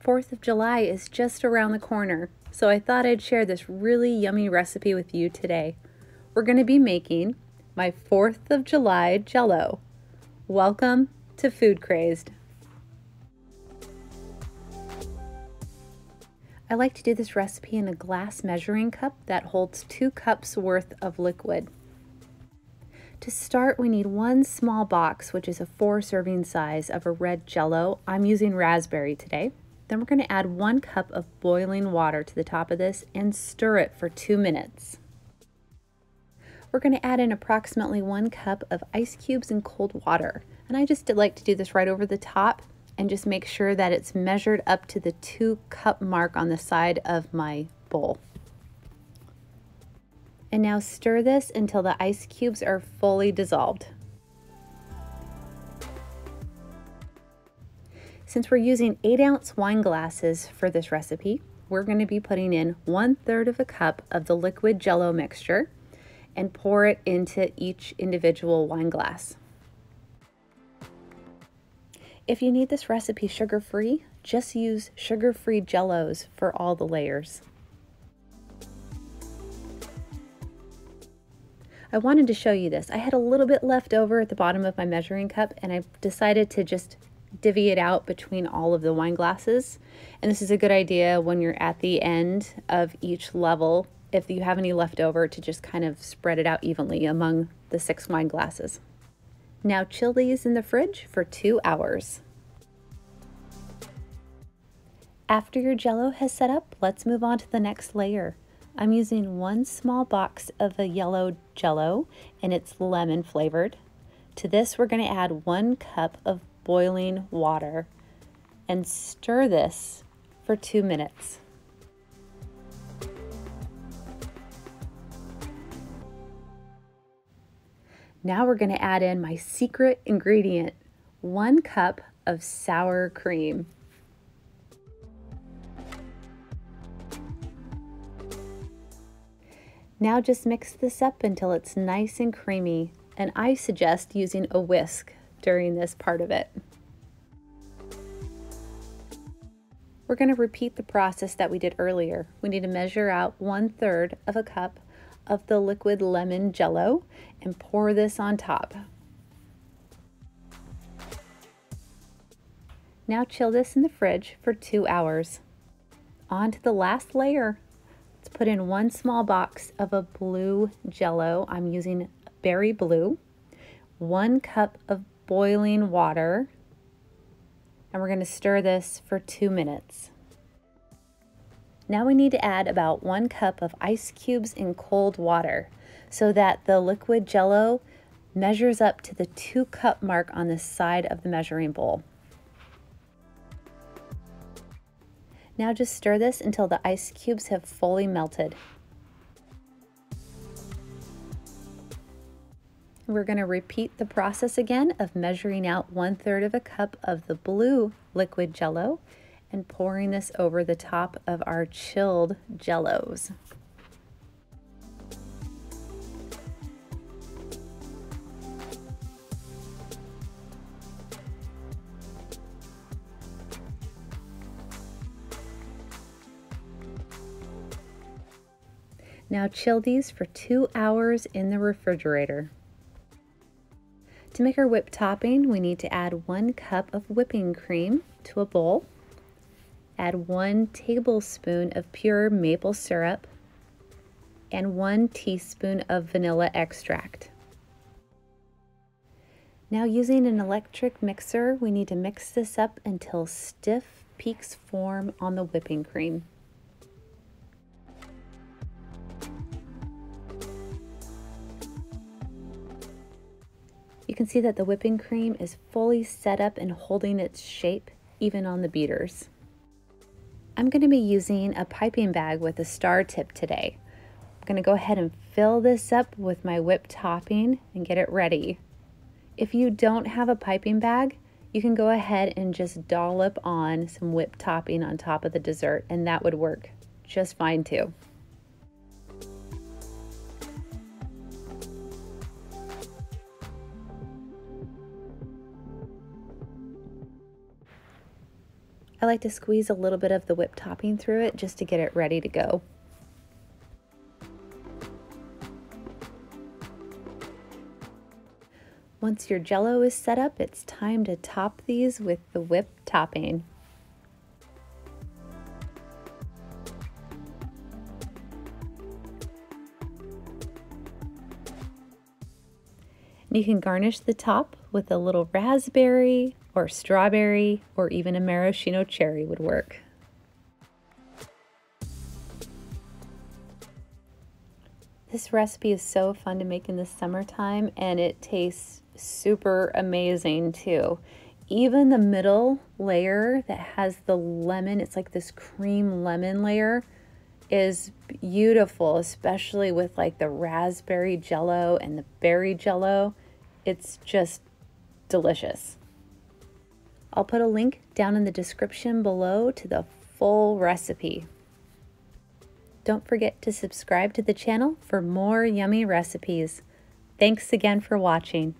4th of July is just around the corner, so I thought I'd share this really yummy recipe with you today. We're going to be making my 4th of July Jello. Welcome to Food Crazed. I like to do this recipe in a glass measuring cup that holds 2 cups worth of liquid. To start, we need 1 small box, which is a 4 serving size of a red Jello. I'm using raspberry today. Then we're going to add 1 cup of boiling water to the top of this and stir it for 2 minutes. We're going to add in approximately 1 cup of ice cubes and cold water. And I just like to do this right over the top and just make sure that it's measured up to the 2 cup mark on the side of my bowl. And now stir this until the ice cubes are fully dissolved. Since we're using 8-ounce wine glasses for this recipe, we're going to be putting in 1/3 of a cup of the liquid Jello mixture and pour it into each individual wine glass. If you need this recipe sugar-free, just use sugar-free Jellos for all the layers. I wanted to show you this. I had a little bit left over at the bottom of my measuring cup, and I decided to just divvy it out between all of the wine glasses. And this is a good idea when you're at the end of each level, if you have any left over, to just kind of spread it out evenly among the 6 wine glasses. Now chill these in the fridge for 2 hours. After your Jello has set up, let's move on to the next layer. I'm using 1 small box of a yellow Jello, and it's lemon flavored. To this, we're going to add 1 cup of boiling water and stir this for 2 minutes. Now we're going to add in my secret ingredient, 1 cup of sour cream. Now just mix this up until it's nice and creamy, and I suggest using a whisk during this part of it. We're going to repeat the process that we did earlier. We need to measure out 1/3 of a cup of the liquid lemon Jello and pour this on top. Now chill this in the fridge for 2 hours. On to the last layer. Let's put in 1 small box of a blue Jello. I'm using berry blue. 1 cup of boiling water, and we're going to stir this for 2 minutes. Now we need to add about 1 cup of ice cubes in cold water so that the liquid Jello measures up to the 2 cup mark on the side of the measuring bowl. Now just stir this until the ice cubes have fully melted. We're going to repeat the process again of measuring out 1/3 of a cup of the blue liquid Jello and pouring this over the top of our chilled Jellos. Now chill these for 2 hours in the refrigerator. To make our whipped topping, we need to add 1 cup of whipping cream to a bowl. Add 1 tablespoon of pure maple syrup and 1 teaspoon of vanilla extract. Now using an electric mixer, we need to mix this up until stiff peaks form on the whipping cream. You can see that the whipping cream is fully set up and holding its shape even on the beaters. I'm going to be using a piping bag with a star tip today. I'm going to go ahead and fill this up with my whipped topping and get it ready. If you don't have a piping bag, you can go ahead and just dollop on some whipped topping on top of the dessert, and that would work just fine too. I like to squeeze a little bit of the whipped topping through it just to get it ready to go. Once your Jello is set up, it's time to top these with the whipped topping. You can garnish the top with a little raspberry or strawberry, or even a maraschino cherry would work. This recipe is so fun to make in the summertime, and it tastes super amazing too. Even the middle layer that has the lemon, it's like this cream lemon layer, is beautiful, especially with like the raspberry Jello and the berry Jello. It's just delicious. I'll put a link down in the description below to the full recipe. Don't forget to subscribe to the channel for more yummy recipes. Thanks again for watching.